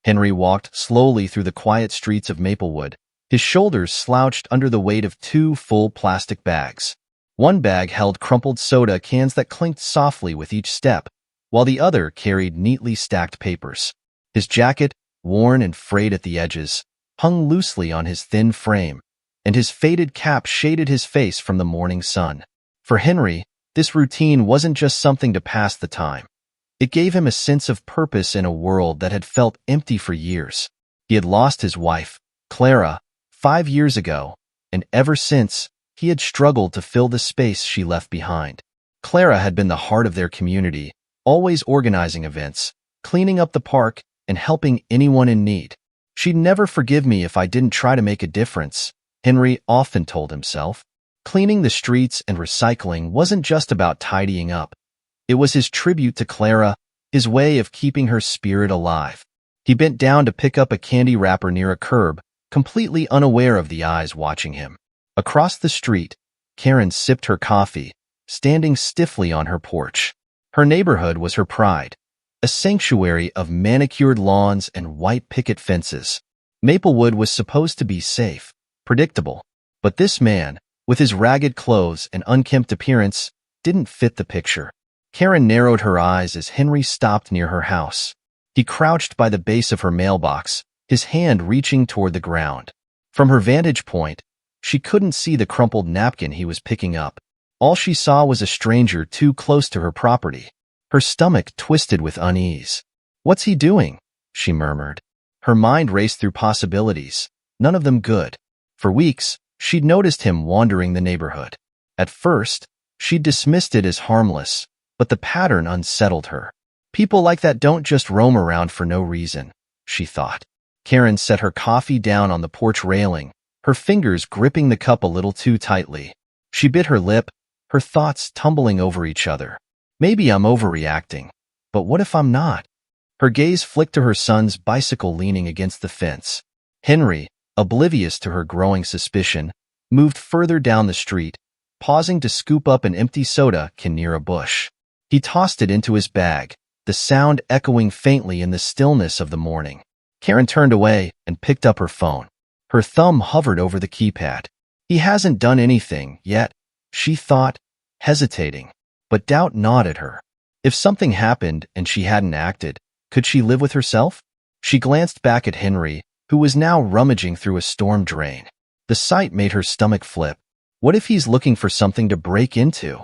Henry walked slowly through the quiet streets of Maplewood, his shoulders slouched under the weight of 2 full plastic bags. One bag held crumpled soda cans that clinked softly with each step, while the other carried neatly stacked papers. His jacket, worn and frayed at the edges, hung loosely on his thin frame, and his faded cap shaded his face from the morning sun. For Henry, this routine wasn't just something to pass the time. It gave him a sense of purpose in a world that had felt empty for years. He had lost his wife, Clara, 5 years ago, and ever since, he had struggled to fill the space she left behind. Clara had been the heart of their community, always organizing events, cleaning up the park, and helping anyone in need. She'd never forgive me if I didn't try to make a difference, Henry often told himself. Cleaning the streets and recycling wasn't just about tidying up. It was his tribute to Clara, his way of keeping her spirit alive. He bent down to pick up a candy wrapper near a curb, completely unaware of the eyes watching him. Across the street, Karen sipped her coffee, standing stiffly on her porch. Her neighborhood was her pride, a sanctuary of manicured lawns and white picket fences. Maplewood was supposed to be safe, predictable, but this man, with his ragged clothes and unkempt appearance, didn't fit the picture. Karen narrowed her eyes as Henry stopped near her house. He crouched by the base of her mailbox, his hand reaching toward the ground. From her vantage point, she couldn't see the crumpled napkin he was picking up. All she saw was a stranger too close to her property. Her stomach twisted with unease. "What's he doing?" she murmured. Her mind raced through possibilities, none of them good. For weeks, she'd noticed him wandering the neighborhood. At first, she'd dismissed it as harmless, but the pattern unsettled her. People like that don't just roam around for no reason, she thought. Karen set her coffee down on the porch railing, her fingers gripping the cup a little too tightly. She bit her lip, her thoughts tumbling over each other. Maybe I'm overreacting, but what if I'm not? Her gaze flicked to her son's bicycle leaning against the fence. Henry, oblivious to her growing suspicion, moved further down the street, pausing to scoop up an empty soda can near a bush. He tossed it into his bag, the sound echoing faintly in the stillness of the morning. Karen turned away and picked up her phone. Her thumb hovered over the keypad. He hasn't done anything yet, she thought, hesitating. But doubt gnawed at her. If something happened and she hadn't acted, could she live with herself? She glanced back at Henry, who was now rummaging through a storm drain. The sight made her stomach flip. What if he's looking for something to break into?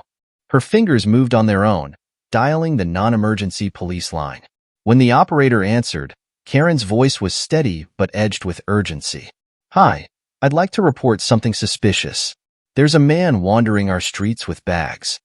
Her fingers moved on their own, dialing the non-emergency police line. When the operator answered, Karen's voice was steady but edged with urgency. "Hi, I'd like to report something suspicious. There's a man wandering our streets with bags.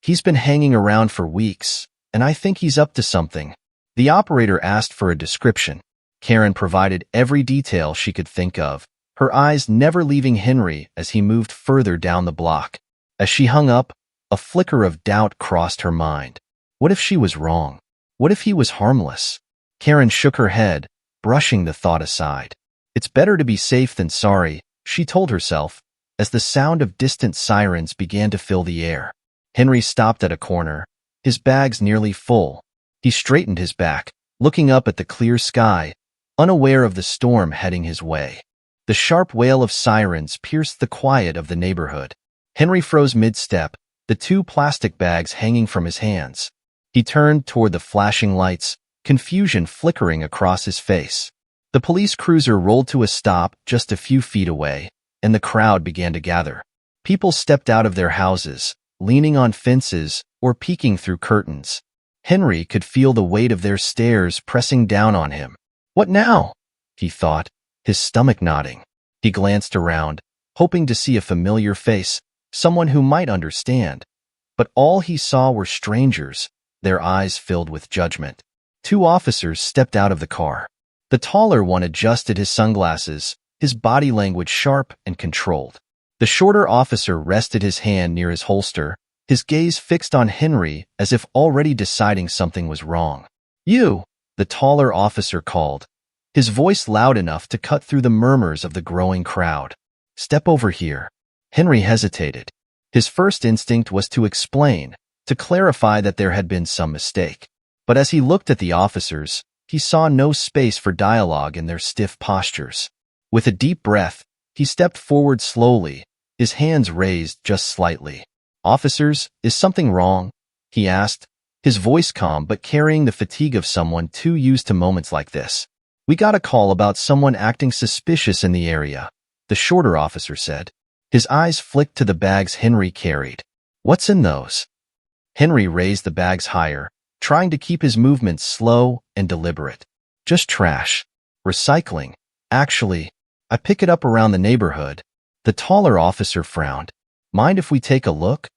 He's been hanging around for weeks, and I think he's up to something." The operator asked for a description. Karen provided every detail she could think of, her eyes never leaving Henry as he moved further down the block. As she hung up, a flicker of doubt crossed her mind. What if she was wrong? What if he was harmless? Karen shook her head, brushing the thought aside. It's better to be safe than sorry, she told herself, as the sound of distant sirens began to fill the air. Henry stopped at a corner, his bags nearly full. He straightened his back, looking up at the clear sky, unaware of the storm heading his way. The sharp wail of sirens pierced the quiet of the neighborhood. Henry froze mid-step, the 2 plastic bags hanging from his hands. He turned toward the flashing lights, confusion flickering across his face. The police cruiser rolled to a stop just a few feet away, and the crowd began to gather. People stepped out of their houses, leaning on fences or peeking through curtains. Henry could feel the weight of their stares pressing down on him. What now? He thought, his stomach knotting. He glanced around, hoping to see a familiar face, someone who might understand. But all he saw were strangers, their eyes filled with judgment. 2 officers stepped out of the car. The taller one adjusted his sunglasses, his body language sharp and controlled. The shorter officer rested his hand near his holster, his gaze fixed on Henry as if already deciding something was wrong. "You," the taller officer called, his voice loud enough to cut through the murmurs of the growing crowd. "Step over here." Henry hesitated. His first instinct was to explain, to clarify that there had been some mistake. But as he looked at the officers, He saw no space for dialogue in their stiff postures. With a deep breath, he stepped forward slowly, his hands raised just slightly. "Officers, is something wrong?" he asked, his voice calm but carrying the fatigue of someone too used to moments like this. "We got a call about someone acting suspicious in the area," the shorter officer said. His eyes flicked to the bags Henry carried. "What's in those?" Henry raised the bags higher, trying to keep his movements slow and deliberate. "Just trash. Recycling. Actually, I pick it up around the neighborhood." The taller officer frowned. "Mind if we take a look?"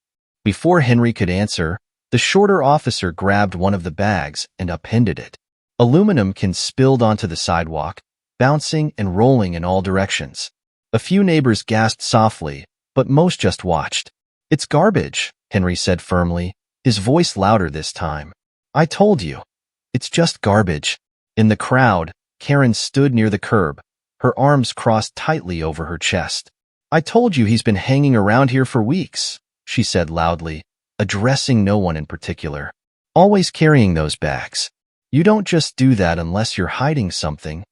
Before Henry could answer, the shorter officer grabbed one of the bags and upended it. Aluminum cans spilled onto the sidewalk, bouncing and rolling in all directions. A few neighbors gasped softly, but most just watched. "It's garbage," Henry said firmly, his voice louder this time. "I told you. It's just garbage." In the crowd, Karen stood near the curb, her arms crossed tightly over her chest. "I told you he's been hanging around here for weeks," she said loudly, addressing no one in particular. "Always carrying those bags. You don't just do that unless you're hiding something."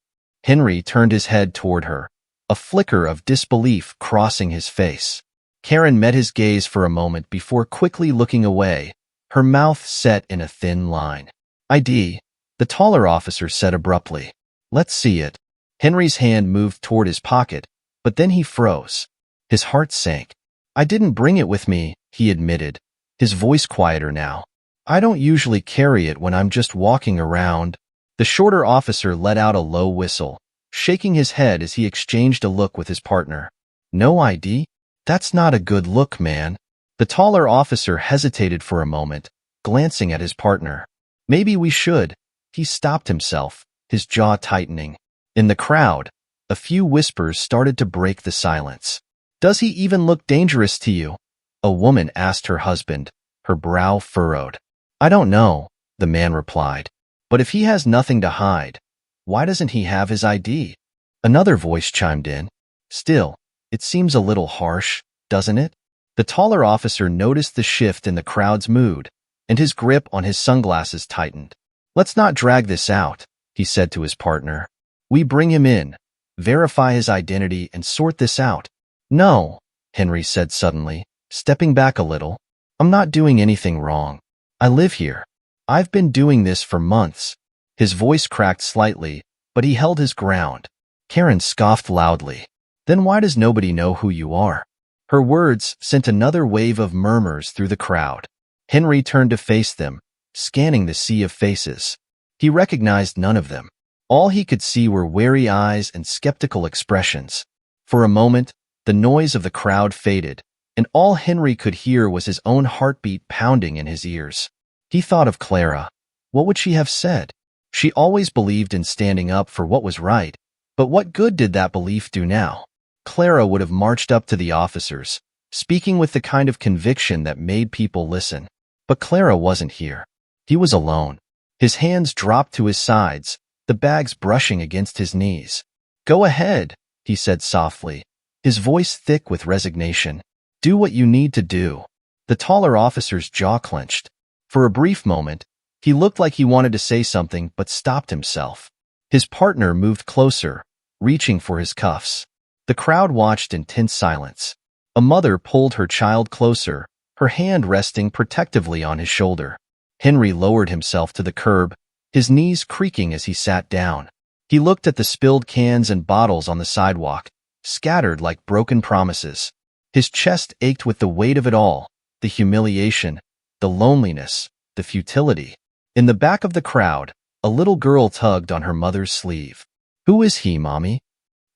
Henry turned his head toward her, a flicker of disbelief crossing his face. Karen met his gaze for a moment before quickly looking away, her mouth set in a thin line. "ID," the taller officer said abruptly. "Let's see it." Henry's hand moved toward his pocket, but then he froze. His heart sank. "I didn't bring it with me," he admitted, his voice quieter now. "I don't usually carry it when I'm just walking around." The shorter officer let out a low whistle, shaking his head as he exchanged a look with his partner. "No ID? That's not a good look, man." The taller officer hesitated for a moment, glancing at his partner. "Maybe we should." He stopped himself, his jaw tightening. In the crowd, a few whispers started to break the silence. "Does he even look dangerous to you?" a woman asked her husband, her brow furrowed. "I don't know," the man replied. "But if he has nothing to hide, why doesn't he have his ID?" Another voice chimed in. "Still, it seems a little harsh, doesn't it?" The taller officer noticed the shift in the crowd's mood, and his grip on his sunglasses tightened. "Let's not drag this out," he said to his partner. "We bring him in, verify his identity, and sort this out." "No," Henry said suddenly, stepping back a little. "I'm not doing anything wrong. I live here. I've been doing this for months." His voice cracked slightly, but he held his ground. Karen scoffed loudly. "Then why does nobody know who you are?" Her words sent another wave of murmurs through the crowd. Henry turned to face them, scanning the sea of faces. He recognized none of them. All he could see were wary eyes and skeptical expressions. For a moment, the noise of the crowd faded, and all Henry could hear was his own heartbeat pounding in his ears. He thought of Clara. What would she have said? She always believed in standing up for what was right, but what good did that belief do now? Clara would have marched up to the officers, speaking with the kind of conviction that made people listen. But Clara wasn't here. He was alone. His hands dropped to his sides, the bags brushing against his knees. "Go ahead," he said softly, his voice thick with resignation. "Do what you need to do." The taller officer's jaw clenched. For a brief moment, he looked like he wanted to say something but stopped himself. His partner moved closer, reaching for his cuffs. The crowd watched in tense silence. A mother pulled her child closer, her hand resting protectively on his shoulder. Henry lowered himself to the curb, his knees creaking as he sat down. He looked at the spilled cans and bottles on the sidewalk, scattered like broken promises. His chest ached with the weight of it all, the humiliation, the loneliness, the futility. In the back of the crowd, a little girl tugged on her mother's sleeve. "Who is he, Mommy?"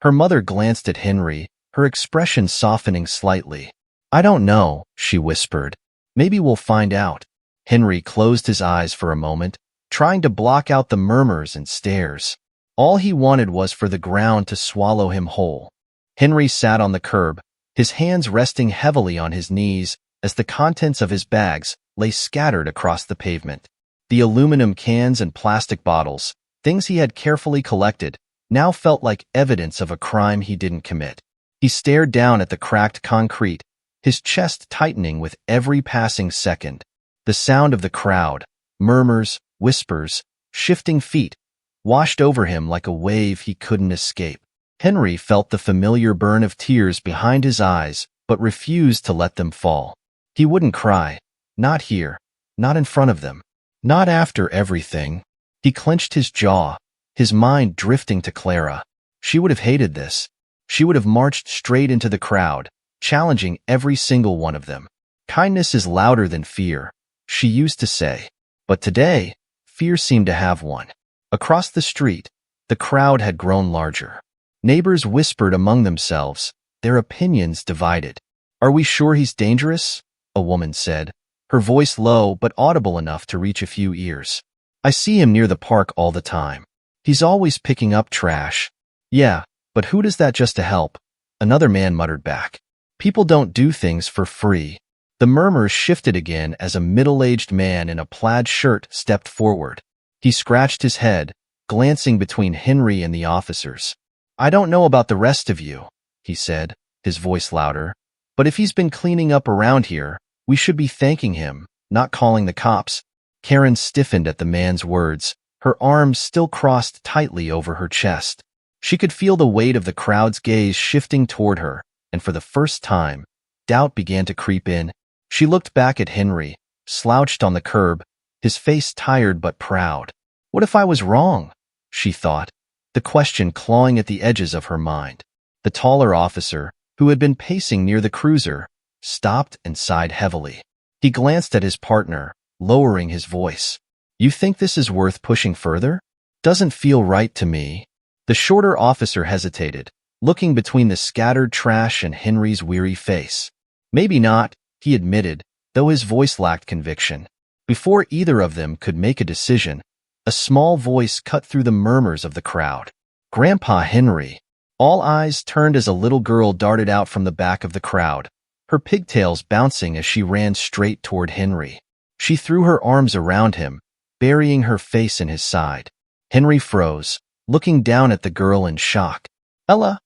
Her mother glanced at Henry, her expression softening slightly. "I don't know," she whispered. "Maybe we'll find out." Henry closed his eyes for a moment, trying to block out the murmurs and stares. All he wanted was for the ground to swallow him whole. Henry sat on the curb, his hands resting heavily on his knees as the contents of his bags lay scattered across the pavement. The aluminum cans and plastic bottles, things he had carefully collected, now felt like evidence of a crime he didn't commit. He stared down at the cracked concrete, his chest tightening with every passing second. The sound of the crowd, murmurs, whispers, shifting feet, washed over him like a wave he couldn't escape. Henry felt the familiar burn of tears behind his eyes, but refused to let them fall. He wouldn't cry. Not here. Not in front of them. Not after everything. He clenched his jaw, his mind drifting to Clara. She would have hated this. She would have marched straight into the crowd, challenging every single one of them. Kindness is louder than fear, she used to say. But today, fear seemed to have one. Across the street, the crowd had grown larger. Neighbors whispered among themselves, their opinions divided. "Are we sure he's dangerous?" a woman said, her voice low but audible enough to reach a few ears. "I see him near the park all the time. He's always picking up trash." "Yeah, but who does that just to help?" another man muttered back. "People don't do things for free." The murmurs shifted again as a middle-aged man in a plaid shirt stepped forward. He scratched his head, glancing between Henry and the officers. "I don't know about the rest of you," he said, his voice louder, "but if he's been cleaning up around here, we should be thanking him, not calling the cops." Karen stiffened at the man's words, her arms still crossed tightly over her chest. She could feel the weight of the crowd's gaze shifting toward her, and for the first time, doubt began to creep in. She looked back at Henry, slouched on the curb, his face tired but proud. What if I was wrong? She thought, the question clawing at the edges of her mind. The taller officer, who had been pacing near the cruiser, stopped and sighed heavily. He glanced at his partner, lowering his voice. "You think this is worth pushing further? Doesn't feel right to me." The shorter officer hesitated, looking between the scattered trash and Henry's weary face. "Maybe not," he admitted, though his voice lacked conviction. Before either of them could make a decision, a small voice cut through the murmurs of the crowd. "Grandpa Henry." All eyes turned as a little girl darted out from the back of the crowd, her pigtails bouncing as she ran straight toward Henry. She threw her arms around him, burying her face in his side. Henry froze, looking down at the girl in shock. "Ella,"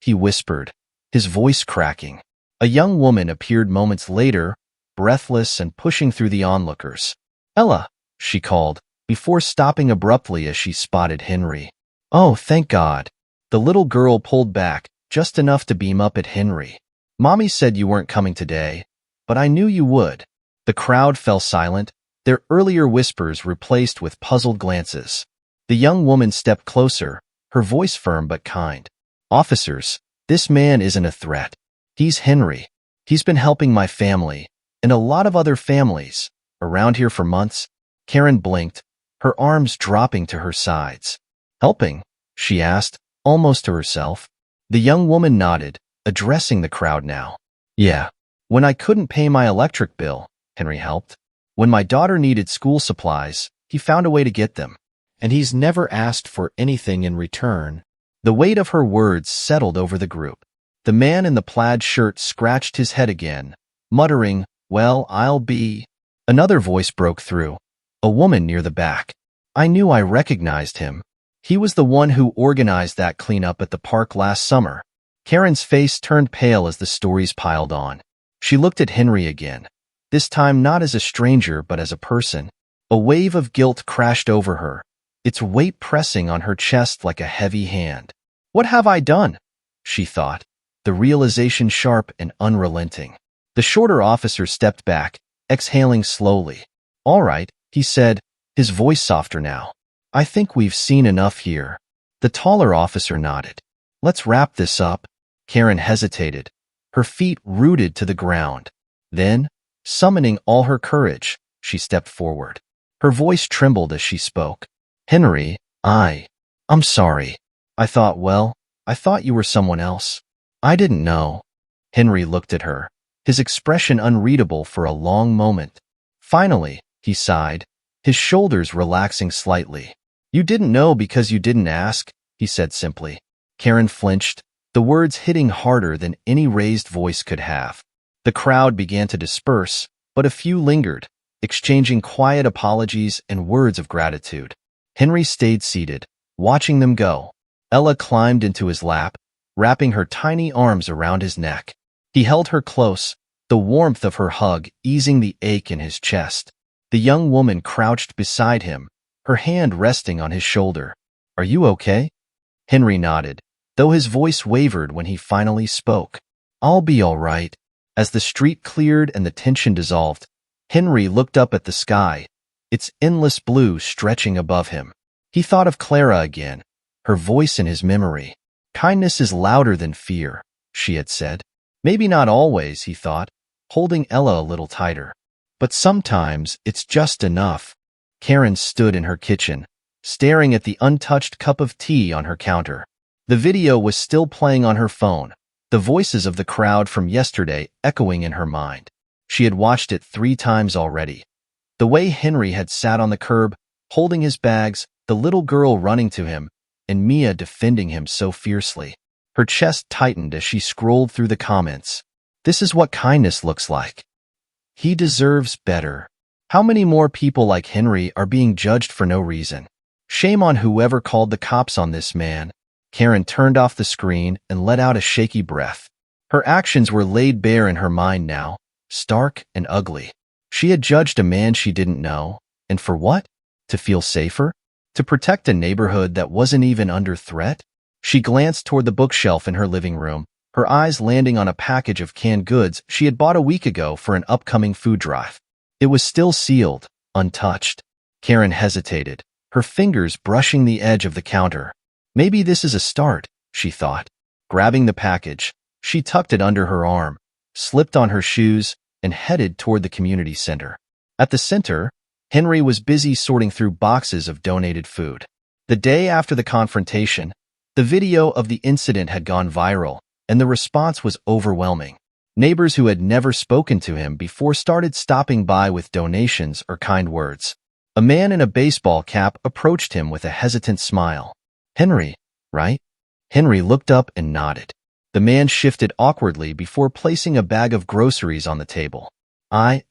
he whispered, his voice cracking. A young woman appeared moments later, breathless and pushing through the onlookers. "Ella," she called, before stopping abruptly as she spotted Henry. "Oh, thank God." The little girl pulled back, just enough to beam up at Henry. "Mommy said you weren't coming today, but I knew you would." The crowd fell silent, their earlier whispers replaced with puzzled glances. The young woman stepped closer, her voice firm but kind. "Officers, this man isn't a threat. He's Henry. He's been helping my family, and a lot of other families, around here for months." Karen blinked, her arms dropping to her sides. "Helping?" she asked, almost to herself. The young woman nodded, addressing the crowd now. "Yeah. When I couldn't pay my electric bill, Henry helped. When my daughter needed school supplies, he found a way to get them. And he's never asked for anything in return." The weight of her words settled over the group. The man in the plaid shirt scratched his head again, muttering, "Well, I'll be..." Another voice broke through, a woman near the back. "I knew I recognized him. He was the one who organized that cleanup at the park last summer." Karen's face turned pale as the stories piled on. She looked at Henry again, this time not as a stranger but as a person. A wave of guilt crashed over her, its weight pressing on her chest like a heavy hand. "What have I done?" she thought, the realization sharp and unrelenting. The shorter officer stepped back, exhaling slowly. "All right," he said, his voice softer now. "I think we've seen enough here." The taller officer nodded. "Let's wrap this up." Karen hesitated, her feet rooted to the ground. Then, summoning all her courage, she stepped forward. Her voice trembled as she spoke. "Henry, I'm sorry. I thought you were someone else. I didn't know." Henry looked at her, his expression unreadable for a long moment. Finally, he sighed, his shoulders relaxing slightly. "You didn't know because you didn't ask," he said simply. Karen flinched, the words hitting harder than any raised voice could have. The crowd began to disperse, but a few lingered, exchanging quiet apologies and words of gratitude. Henry stayed seated, watching them go. Ella climbed into his lap, wrapping her tiny arms around his neck. He held her close, the warmth of her hug easing the ache in his chest. The young woman crouched beside him, her hand resting on his shoulder. Are you okay? Henry nodded, though his voice wavered when he finally spoke. I'll be all right. As the street cleared and the tension dissolved, Henry looked up at the sky, its endless blue stretching above him. He thought of Clara again, her voice in his memory. Kindness is louder than fear, she had said. Maybe not always, he thought, holding Ella a little tighter. But sometimes it's just enough. Karen stood in her kitchen, staring at the untouched cup of tea on her counter. The video was still playing on her phone, the voices of the crowd from yesterday echoing in her mind. She had watched it 3 times already. The way Henry had sat on the curb, holding his bags, the little girl running to him, and Mia defending him so fiercely. Her chest tightened as she scrolled through the comments. This is what kindness looks like. He deserves better. How many more people like Henry are being judged for no reason? Shame on whoever called the cops on this man. Karen turned off the screen and let out a shaky breath. Her actions were laid bare in her mind now, stark and ugly. She had judged a man she didn't know, and for what? To feel safer? To protect a neighborhood that wasn't even under threat? She glanced toward the bookshelf in her living room, her eyes landing on a package of canned goods she had bought a week ago for an upcoming food drive. It was still sealed, untouched. Karen hesitated, her fingers brushing the edge of the counter. Maybe this is a start, she thought. Grabbing the package, she tucked it under her arm, slipped on her shoes, and headed toward the community center. At the center, Henry was busy sorting through boxes of donated food. The day after the confrontation, the video of the incident had gone viral, and the response was overwhelming. Neighbors who had never spoken to him before started stopping by with donations or kind words. A man in a baseball cap approached him with a hesitant smile. Henry, right? Henry looked up and nodded. The man shifted awkwardly before placing a bag of groceries on the table. I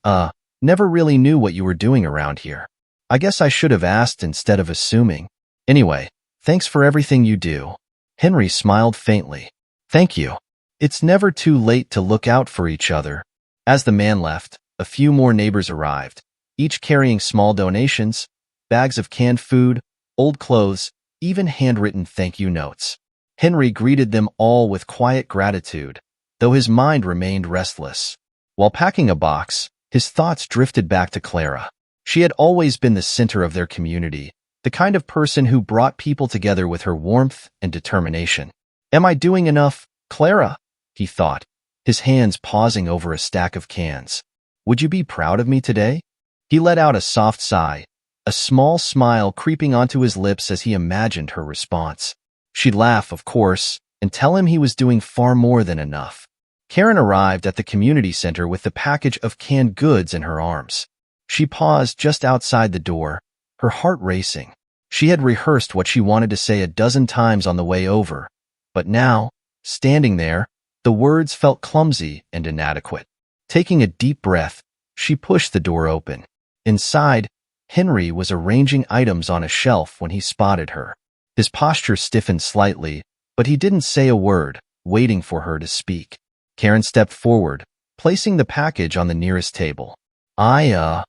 never really knew what you were doing around here. I guess I should have asked instead of assuming. Anyway, thanks for everything you do. Henry smiled faintly. Thank you. It's never too late to look out for each other. As the man left, a few more neighbors arrived, each carrying small donations, bags of canned food, old clothes, even handwritten thank you notes. Henry greeted them all with quiet gratitude, though his mind remained restless. While packing a box, his thoughts drifted back to Clara. She had always been the center of their community, the kind of person who brought people together with her warmth and determination. Am I doing enough, Clara? He thought, his hands pausing over a stack of cans. Would you be proud of me today? He let out a soft sigh, a small smile creeping onto his lips as he imagined her response. She'd laugh, of course, and tell him he was doing far more than enough. Karen arrived at the community center with the package of canned goods in her arms. She paused just outside the door, her heart racing. She had rehearsed what she wanted to say a dozen times on the way over, but now, standing there, the words felt clumsy and inadequate. Taking a deep breath, she pushed the door open. Inside, Henry was arranging items on a shelf when he spotted her. His posture stiffened slightly, but he didn't say a word, waiting for her to speak. Karen stepped forward, placing the package on the nearest table. I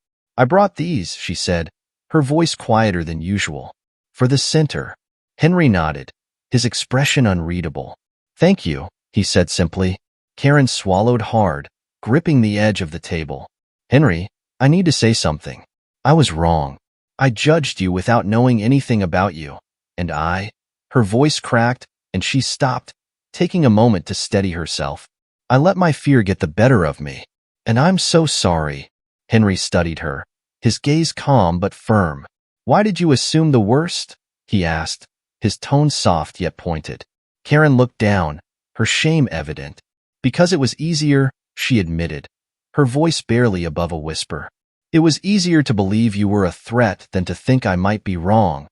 brought these, she said, her voice quieter than usual. For the center. Henry nodded, his expression unreadable. Thank you, he said simply. Karen swallowed hard, gripping the edge of the table. Henry, I need to say something. I was wrong. I judged you without knowing anything about you. And her voice cracked, and she stopped, taking a moment to steady herself. I let my fear get the better of me. And I'm so sorry. Henry studied her, his gaze calm but firm. Why did you assume the worst? He asked, his tone soft yet pointed. Karen looked down, her shame evident. Because it was easier, she admitted, her voice barely above a whisper. It was easier to believe you were a threat than to think I might be wrong.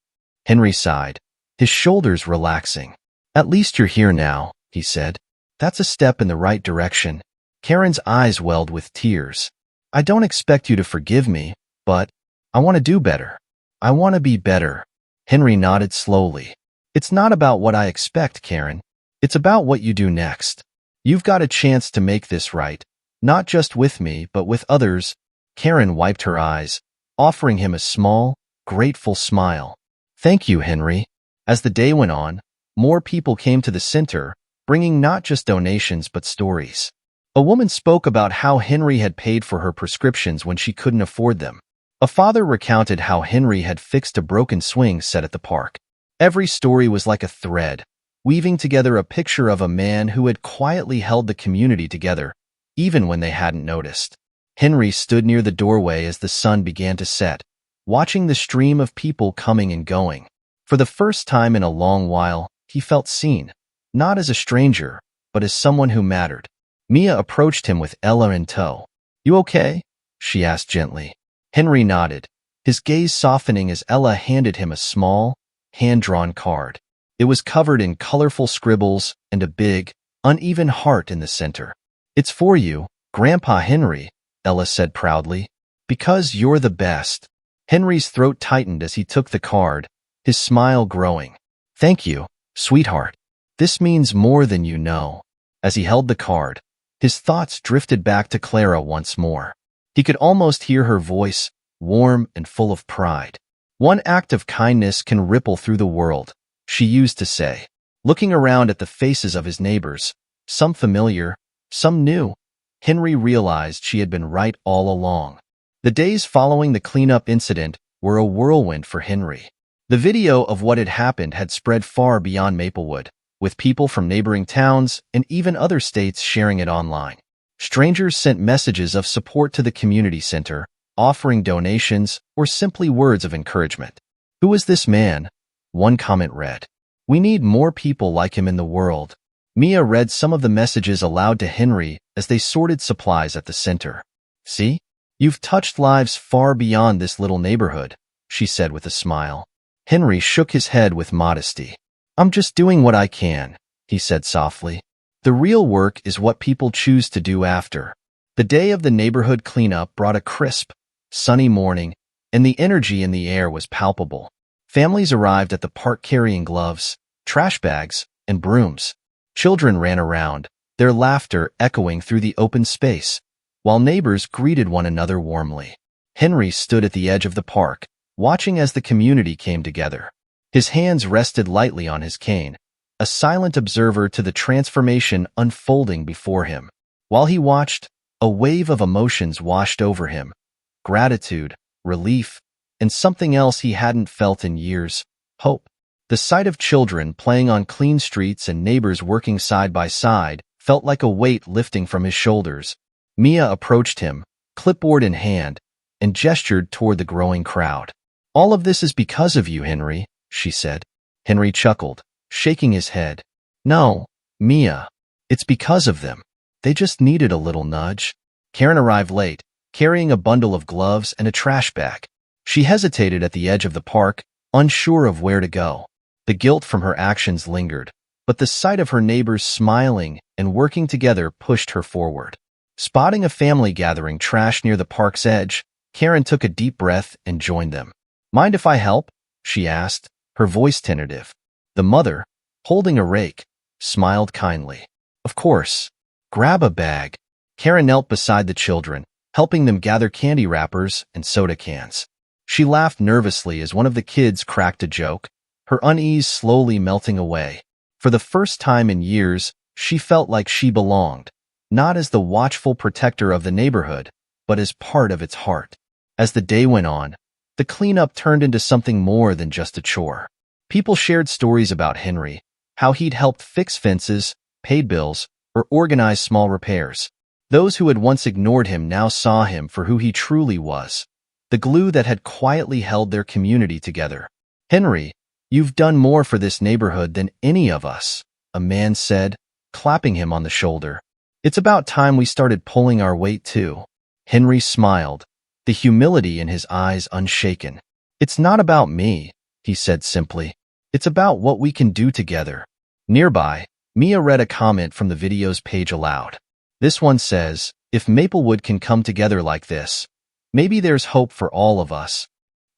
Henry sighed, his shoulders relaxing. At least you're here now, he said. That's a step in the right direction. Karen's eyes welled with tears. I don't expect you to forgive me, but I want to do better. I want to be better. Henry nodded slowly. It's not about what I expect, Karen. It's about what you do next. You've got a chance to make this right, not just with me, but with others. Karen wiped her eyes, offering him a small, grateful smile. Thank you, Henry. As the day went on, more people came to the center, bringing not just donations but stories. A woman spoke about how Henry had paid for her prescriptions when she couldn't afford them. A father recounted how Henry had fixed a broken swing set at the park. Every story was like a thread, weaving together a picture of a man who had quietly held the community together, even when they hadn't noticed. Henry stood near the doorway as the sun began to set, watching the stream of people coming and going. For the first time in a long while, he felt seen, not as a stranger, but as someone who mattered. Mia approached him with Ella in tow. "You okay?" she asked gently. Henry nodded, his gaze softening as Ella handed him a small, hand-drawn card. It was covered in colorful scribbles and a big, uneven heart in the center. "It's for you, Grandpa Henry," Ella said proudly. "Because you're the best." Henry's throat tightened as he took the card, his smile growing. "Thank you, sweetheart. This means more than you know." As he held the card, his thoughts drifted back to Clara once more. He could almost hear her voice, warm and full of pride. "One act of kindness can ripple through the world," she used to say. Looking around at the faces of his neighbors, some familiar, some new, Henry realized she had been right all along. The days following the cleanup incident were a whirlwind for Henry. The video of what had happened had spread far beyond Maplewood, with people from neighboring towns and even other states sharing it online. Strangers sent messages of support to the community center, offering donations or simply words of encouragement. "Who is this man?" one comment read. "We need more people like him in the world." Mia read some of the messages aloud to Henry as they sorted supplies at the center. "See? You've touched lives far beyond this little neighborhood," she said with a smile. Henry shook his head with modesty. "I'm just doing what I can," he said softly. "The real work is what people choose to do after." The day of the neighborhood cleanup brought a crisp, sunny morning, and the energy in the air was palpable. Families arrived at the park carrying gloves, trash bags, and brooms. Children ran around, their laughter echoing through the open space, while neighbors greeted one another warmly. Henry stood at the edge of the park, watching as the community came together. His hands rested lightly on his cane, a silent observer to the transformation unfolding before him. While he watched, a wave of emotions washed over him: gratitude, relief, and something else he hadn't felt in years: hope. The sight of children playing on clean streets and neighbors working side by side felt like a weight lifting from his shoulders. Mia approached him, clipboard in hand, and gestured toward the growing crowd. "All of this is because of you, Henry," she said. Henry chuckled, shaking his head. "No, Mia, it's because of them. They just needed a little nudge." Karen arrived late, carrying a bundle of gloves and a trash bag. She hesitated at the edge of the park, unsure of where to go. The guilt from her actions lingered, but the sight of her neighbors smiling and working together pushed her forward. Spotting a family gathering trash near the park's edge, Karen took a deep breath and joined them. "Mind if I help?" she asked, her voice tentative. The mother, holding a rake, smiled kindly. "Of course. Grab a bag." Karen knelt beside the children, helping them gather candy wrappers and soda cans. She laughed nervously as one of the kids cracked a joke, her unease slowly melting away. For the first time in years, she felt like she belonged, not as the watchful protector of the neighborhood, but as part of its heart. As the day went on, the cleanup turned into something more than just a chore. People shared stories about Henry, how he'd helped fix fences, paid bills, or organize small repairs. Those who had once ignored him now saw him for who he truly was, the glue that had quietly held their community together. "Henry, you've done more for this neighborhood than any of us," a man said, clapping him on the shoulder. "It's about time we started pulling our weight too." Henry smiled, the humility in his eyes unshaken. "It's not about me," he said simply. "It's about what we can do together." Nearby, Mia read a comment from the video's page aloud. This one says, "If Maplewood can come together like this, maybe there's hope for all of us."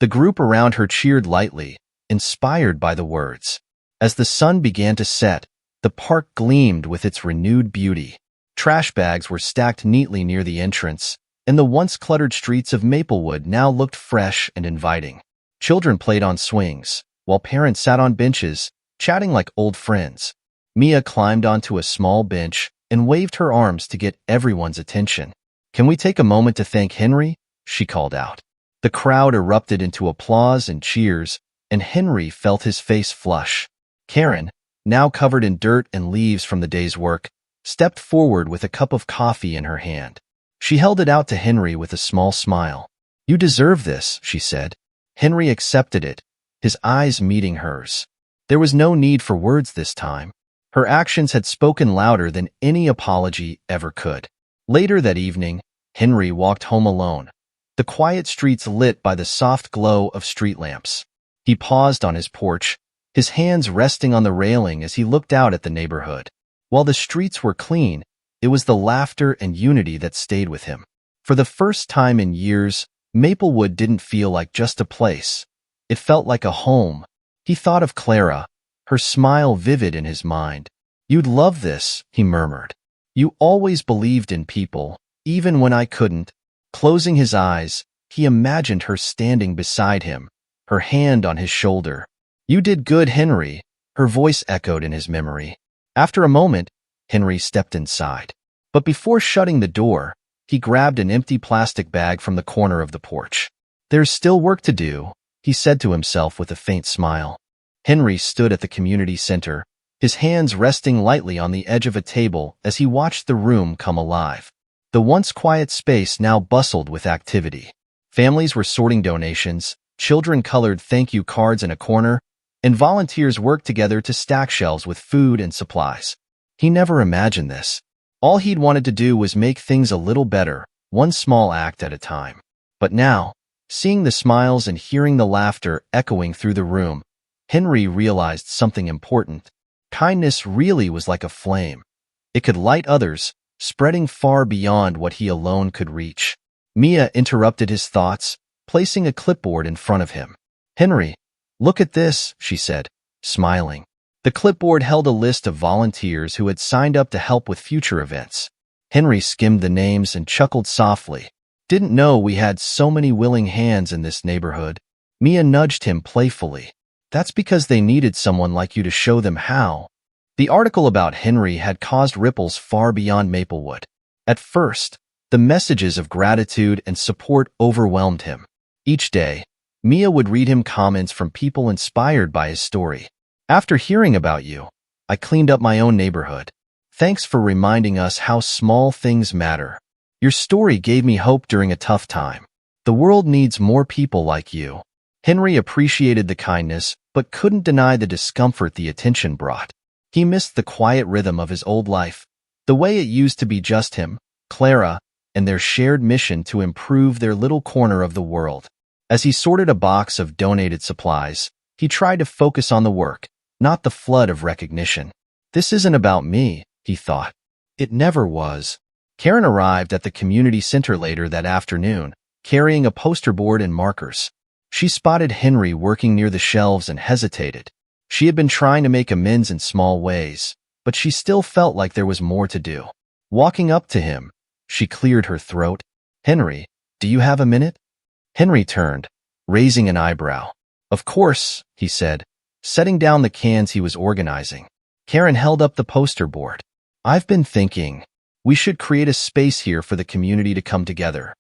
The group around her cheered lightly, inspired by the words. As the sun began to set, the park gleamed with its renewed beauty. Trash bags were stacked neatly near the entrance, and the once cluttered streets of Maplewood now looked fresh and inviting. Children played on swings, while parents sat on benches, chatting like old friends. Mia climbed onto a small bench and waved her arms to get everyone's attention. "Can we take a moment to thank Henry?" she called out. The crowd erupted into applause and cheers, and Henry felt his face flush. Karen, now covered in dirt and leaves from the day's work, stepped forward with a cup of coffee in her hand. She held it out to Henry with a small smile. "You deserve this," she said. Henry accepted it, his eyes meeting hers. There was no need for words this time. Her actions had spoken louder than any apology ever could. Later that evening, Henry walked home alone, the quiet streets lit by the soft glow of street lamps. He paused on his porch, his hands resting on the railing as he looked out at the neighborhood. While the streets were clean, it was the laughter and unity that stayed with him. For the first time in years, Maplewood didn't feel like just a place. It felt like a home. He thought of Clara, her smile vivid in his mind. "You'd love this," he murmured. "You always believed in people, even when I couldn't." Closing his eyes, he imagined her standing beside him, her hand on his shoulder. "You did good, Henry," her voice echoed in his memory. After a moment, Henry stepped inside. But before shutting the door, he grabbed an empty plastic bag from the corner of the porch. "There's still work to do," he said to himself with a faint smile. Henry stood at the community center, his hands resting lightly on the edge of a table as he watched the room come alive. The once quiet space now bustled with activity. Families were sorting donations, children colored thank you cards in a corner, and volunteers worked together to stack shelves with food and supplies. He never imagined this. All he'd wanted to do was make things a little better, one small act at a time. But now, seeing the smiles and hearing the laughter echoing through the room, Henry realized something important. Kindness really was like a flame. It could light others, spreading far beyond what he alone could reach. Mia interrupted his thoughts, placing a clipboard in front of him. "Henry, look at this," she said, smiling. The clipboard held a list of volunteers who had signed up to help with future events. Henry skimmed the names and chuckled softly. "Didn't know we had so many willing hands in this neighborhood." Mia nudged him playfully. "That's because they needed someone like you to show them how." The article about Henry had caused ripples far beyond Maplewood. At first, the messages of gratitude and support overwhelmed him. Each day, Mia would read him comments from people inspired by his story. "After hearing about you, I cleaned up my own neighborhood. Thanks for reminding us how small things matter. Your story gave me hope during a tough time. The world needs more people like you." Henry appreciated the kindness, but couldn't deny the discomfort the attention brought. He missed the quiet rhythm of his old life, the way it used to be just him, Clara, and their shared mission to improve their little corner of the world. As he sorted a box of donated supplies, he tried to focus on the work, not the flood of recognition. "This isn't about me," he thought. It never was. Karen arrived at the community center later that afternoon, carrying a poster board and markers. She spotted Henry working near the shelves and hesitated. She had been trying to make amends in small ways, but she still felt like there was more to do. Walking up to him, she cleared her throat. "Henry, do you have a minute?" Henry turned, raising an eyebrow. "Of course," he said, setting down the cans he was organizing. Karen held up the poster board. "I've been thinking, we should create a space here for the community to come together.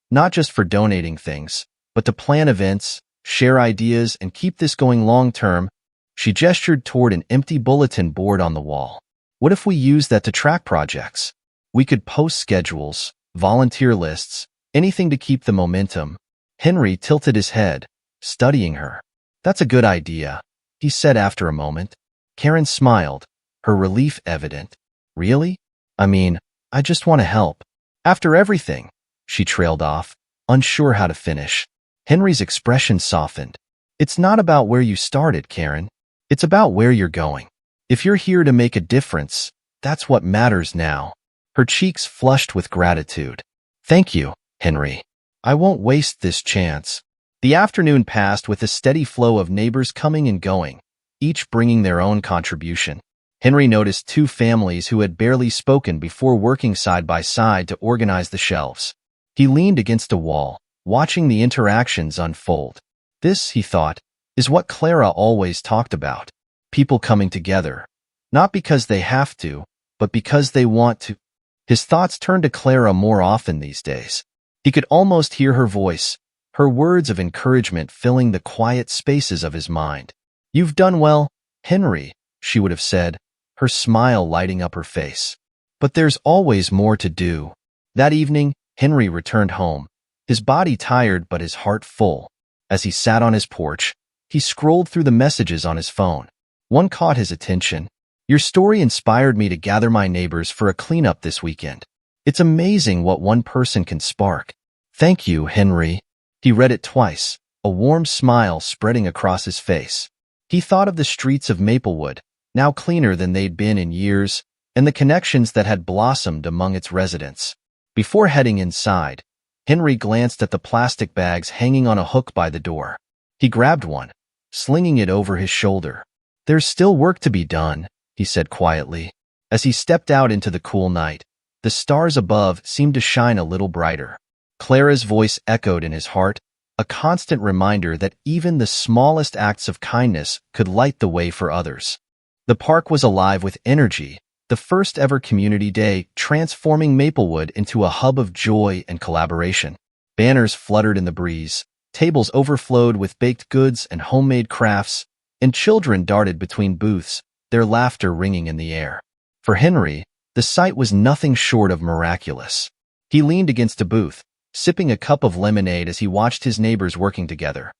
Not just for donating things, but to plan events, share ideas, and keep this going long-term." She gestured toward an empty bulletin board on the wall. "What if we use that to track projects? We could post schedules, volunteer lists, anything to keep the momentum." Henry tilted his head, studying her. "That's a good idea," he said after a moment. Karen smiled, her relief evident. "Really? I mean, I just want to help." "After everything," she trailed off, unsure how to finish. Henry's expression softened. "It's not about where you started, Karen. It's about where you're going. If you're here to make a difference, that's what matters now." Her cheeks flushed with gratitude. "Thank you, Henry. I won't waste this chance." The afternoon passed with a steady flow of neighbors coming and going, each bringing their own contribution. Henry noticed two families who had barely spoken before working side by side to organize the shelves. He leaned against a wall, watching the interactions unfold. This, he thought, is what Clara always talked about. People coming together, not because they have to, but because they want to. His thoughts turned to Clara more often these days. He could almost hear her voice, her words of encouragement filling the quiet spaces of his mind. "You've done well, Henry," she would have said, her smile lighting up her face. "But there's always more to do." That evening, Henry returned home, his body tired but his heart full. As he sat on his porch, he scrolled through the messages on his phone. One caught his attention. "Your story inspired me to gather my neighbors for a cleanup this weekend. It's amazing what one person can spark. Thank you, Henry." He read it twice, a warm smile spreading across his face. He thought of the streets of Maplewood, now cleaner than they'd been in years, and the connections that had blossomed among its residents. Before heading inside, Henry glanced at the plastic bags hanging on a hook by the door. He grabbed one, slinging it over his shoulder. "There's still work to be done," he said quietly. As he stepped out into the cool night, the stars above seemed to shine a little brighter. Clara's voice echoed in his heart, a constant reminder that even the smallest acts of kindness could light the way for others. The park was alive with energy, the first ever community day transforming Maplewood into a hub of joy and collaboration. Banners fluttered in the breeze, tables overflowed with baked goods and homemade crafts, and children darted between booths, their laughter ringing in the air. For Henry, the sight was nothing short of miraculous. He leaned against a booth, sipping a cup of lemonade as he watched his neighbors working together.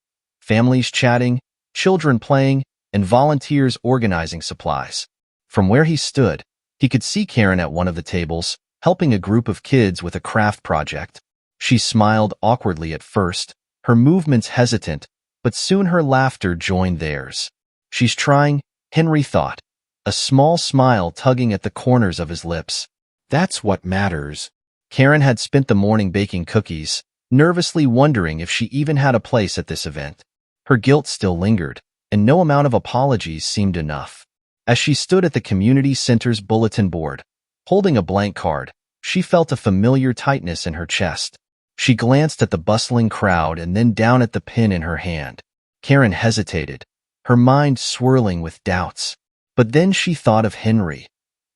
Families chatting, children playing, and volunteers organizing supplies. From where he stood, he could see Karen at one of the tables, helping a group of kids with a craft project. She smiled awkwardly at first, her movements hesitant, but soon her laughter joined theirs. "She's trying," Henry thought, a small smile tugging at the corners of his lips. "That's what matters." Karen had spent the morning baking cookies, nervously wondering if she even had a place at this event. Her guilt still lingered, and no amount of apologies seemed enough. As she stood at the community center's bulletin board, holding a blank card, she felt a familiar tightness in her chest. She glanced at the bustling crowd and then down at the pin in her hand. Karen hesitated, her mind swirling with doubts. But then she thought of Henry,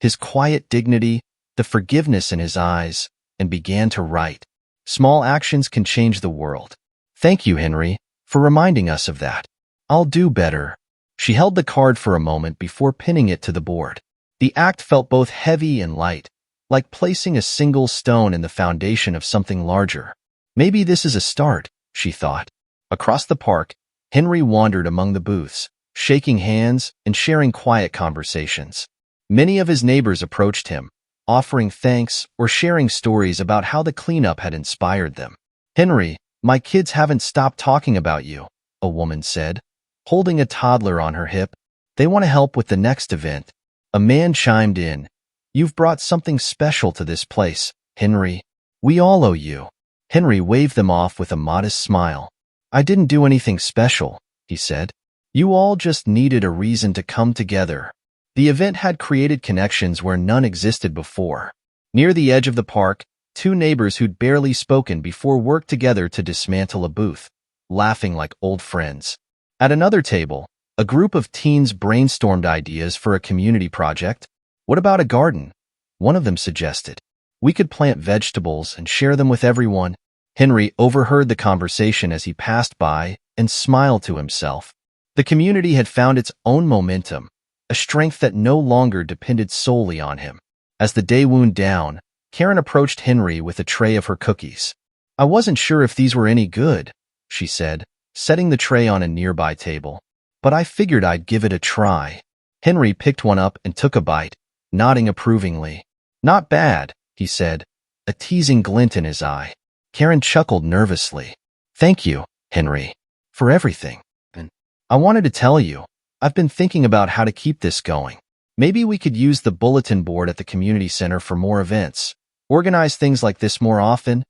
his quiet dignity, the forgiveness in his eyes, and began to write. Small actions can change the world. "Thank you, Henry, for reminding us of that. I'll do better." She held the card for a moment before pinning it to the board. The act felt both heavy and light, like placing a single stone in the foundation of something larger. Maybe this is a start, she thought. Across the park, Henry wandered among the booths, shaking hands and sharing quiet conversations. Many of his neighbors approached him, offering thanks or sharing stories about how the cleanup had inspired them. "Henry, my kids haven't stopped talking about you," a woman said, holding a toddler on her hip. "They want to help with the next event." A man chimed in. "You've brought something special to this place, Henry. We all owe you." Henry waved them off with a modest smile. "I didn't do anything special," he said. "You all just needed a reason to come together." The event had created connections where none existed before. Near the edge of the park, two neighbors who'd barely spoken before worked together to dismantle a booth, laughing like old friends. At another table, a group of teens brainstormed ideas for a community project. "What about a garden?" one of them suggested. "We could plant vegetables and share them with everyone." Henry overheard the conversation as he passed by and smiled to himself. The community had found its own momentum, a strength that no longer depended solely on him. As the day wound down, Karen approached Henry with a tray of her cookies. "I wasn't sure if these were any good," she said, setting the tray on a nearby table. "But I figured I'd give it a try." Henry picked one up and took a bite, nodding approvingly. "Not bad," he said, a teasing glint in his eye. Karen chuckled nervously. "Thank you, Henry, for everything. And I wanted to tell you, I've been thinking about how to keep this going. Maybe we could use the bulletin board at the community center for more events. Organize things like this more often."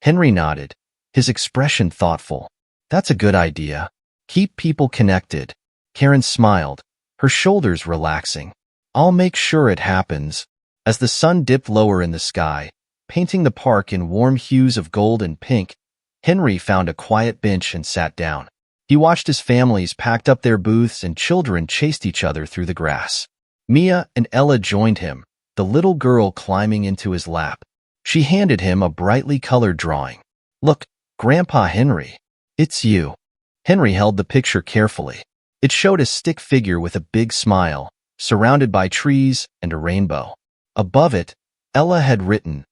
Henry nodded, his expression thoughtful. "That's a good idea. Keep people connected." Karen smiled, her shoulders relaxing. "I'll make sure it happens." As the sun dipped lower in the sky, painting the park in warm hues of gold and pink, Henry found a quiet bench and sat down. He watched as families packed up their booths and children chased each other through the grass. Mia and Ella joined him, the little girl climbing into his lap. She handed him a brightly colored drawing. "Look, Grandpa Henry. It's you." Henry held the picture carefully. It showed a stick figure with a big smile, surrounded by trees and a rainbow. Above it, Ella had written,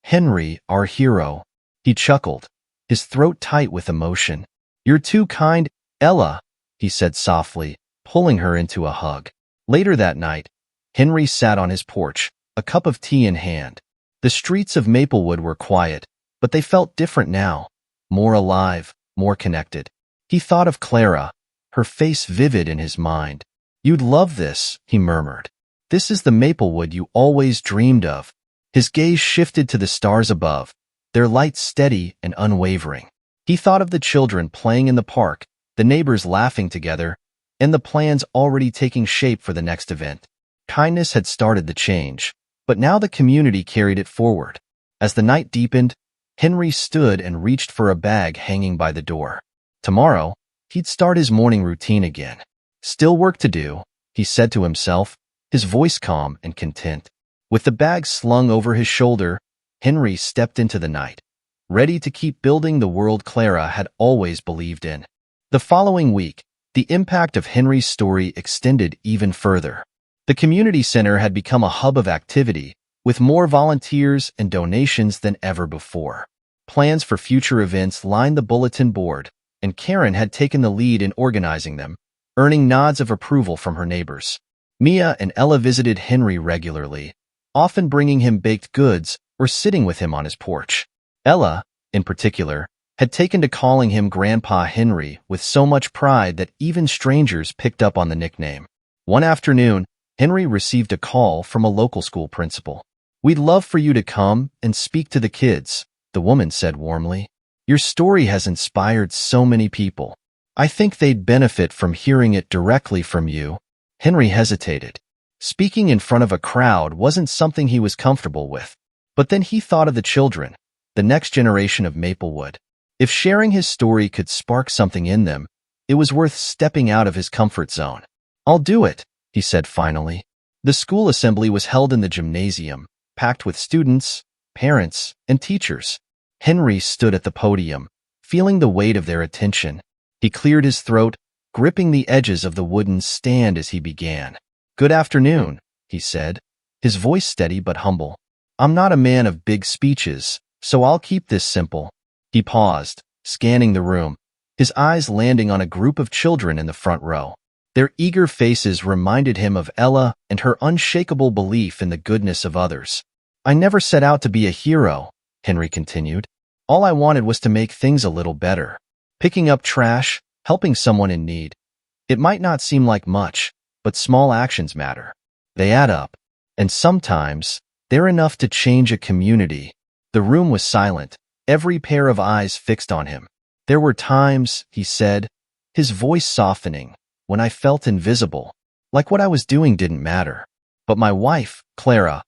"Henry, our hero." He chuckled, his throat tight with emotion. "You're too kind, Ella," he said softly, pulling her into a hug. Later that night, Henry sat on his porch, a cup of tea in hand. The streets of Maplewood were quiet, but they felt different now, more alive, more connected. He thought of Clara, her face vivid in his mind. "You'd love this," he murmured. "This is the Maplewood you always dreamed of." His gaze shifted to the stars above, their light steady and unwavering. He thought of the children playing in the park, the neighbors laughing together, and the plans already taking shape for the next event. Kindness had started the change, but now the community carried it forward. As the night deepened, Henry stood and reached for a bag hanging by the door. Tomorrow, he'd start his morning routine again. "Still work to do," he said to himself, his voice calm and content. With the bag slung over his shoulder, Henry stepped into the night, ready to keep building the world Clara had always believed in. The following week, the impact of Henry's story extended even further. The community center had become a hub of activity, with more volunteers and donations than ever before. Plans for future events lined the bulletin board, and Karen had taken the lead in organizing them, earning nods of approval from her neighbors. Mia and Ella visited Henry regularly, often bringing him baked goods or sitting with him on his porch. Ella, in particular, had taken to calling him Grandpa Henry with so much pride that even strangers picked up on the nickname. One afternoon, Henry received a call from a local school principal. "We'd love for you to come and speak to the kids," the woman said warmly. "Your story has inspired so many people. I think they'd benefit from hearing it directly from you." Henry hesitated. Speaking in front of a crowd wasn't something he was comfortable with. But then he thought of the children, the next generation of Maplewood. If sharing his story could spark something in them, it was worth stepping out of his comfort zone. "I'll do it," he said finally. The school assembly was held in the gymnasium, packed with students, parents, and teachers. Henry stood at the podium, feeling the weight of their attention. He cleared his throat, gripping the edges of the wooden stand as he began. "Good afternoon," he said, his voice steady but humble. "I'm not a man of big speeches, so I'll keep this simple." He paused, scanning the room, his eyes landing on a group of children in the front row. Their eager faces reminded him of Ella and her unshakable belief in the goodness of others. "I never set out to be a hero," Henry continued. "All I wanted was to make things a little better. Picking up trash, helping someone in need. It might not seem like much, but small actions matter. They add up, and sometimes they're enough to change a community." The room was silent, every pair of eyes fixed on him. "There were times," he said, his voice softening, "when I felt invisible, like what I was doing didn't matter. But my wife, Clara,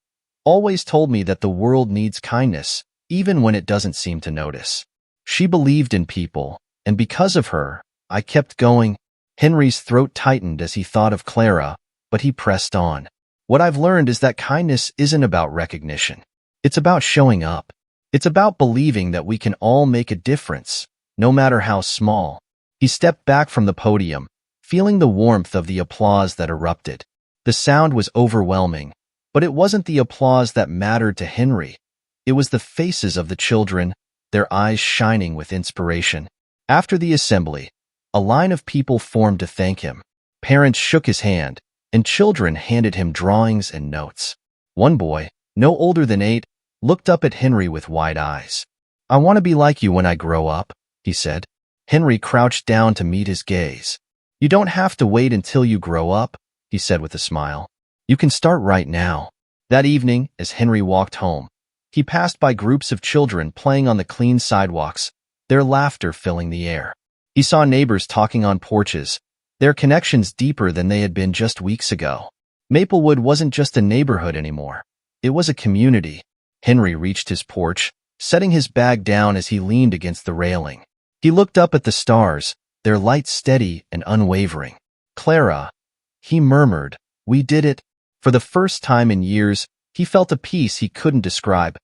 always told me that the world needs kindness, even when it doesn't seem to notice. She believed in people, and because of her, I kept going." Henry's throat tightened as he thought of Clara, but he pressed on. "What I've learned is that kindness isn't about recognition. It's about showing up. It's about believing that we can all make a difference, no matter how small." He stepped back from the podium, feeling the warmth of the applause that erupted. The sound was overwhelming, but it wasn't the applause that mattered to Henry. It was the faces of the children, their eyes shining with inspiration. After the assembly, a line of people formed to thank him. Parents shook his hand, and children handed him drawings and notes. One boy, no older than 8, looked up at Henry with wide eyes. "I want to be like you when I grow up," he said. Henry crouched down to meet his gaze. "You don't have to wait until you grow up," he said with a smile. "You can start right now." That evening, as Henry walked home, he passed by groups of children playing on the clean sidewalks, their laughter filling the air. He saw neighbors talking on porches, their connections deeper than they had been just weeks ago. Maplewood wasn't just a neighborhood anymore. It was a community. Henry reached his porch, setting his bag down as he leaned against the railing. He looked up at the stars, their light steady and unwavering. "Clara," he murmured, "we did it." For the first time in years, he felt a peace he couldn't describe,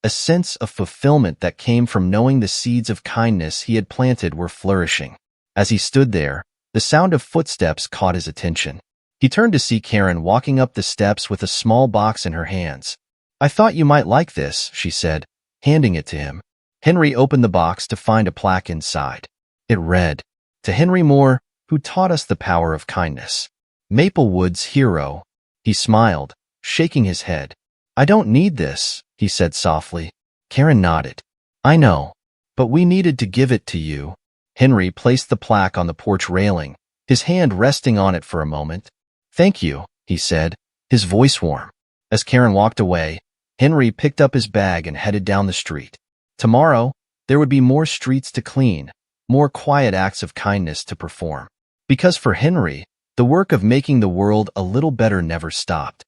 a sense of fulfillment that came from knowing the seeds of kindness he had planted were flourishing. As he stood there, the sound of footsteps caught his attention. He turned to see Karen walking up the steps with a small box in her hands. "I thought you might like this," she said, handing it to him. Henry opened the box to find a plaque inside. It read, "To Henry Moore, who taught us the power of kindness. Maplewood's hero." He smiled, shaking his head. "I don't need this," he said softly. Karen nodded. "I know, but we needed to give it to you." Henry placed the plaque on the porch railing, his hand resting on it for a moment. "Thank you," he said, his voice warm. As Karen walked away, Henry picked up his bag and headed down the street. Tomorrow, there would be more streets to clean, more quiet acts of kindness to perform. Because for Henry, the work of making the world a little better never stopped.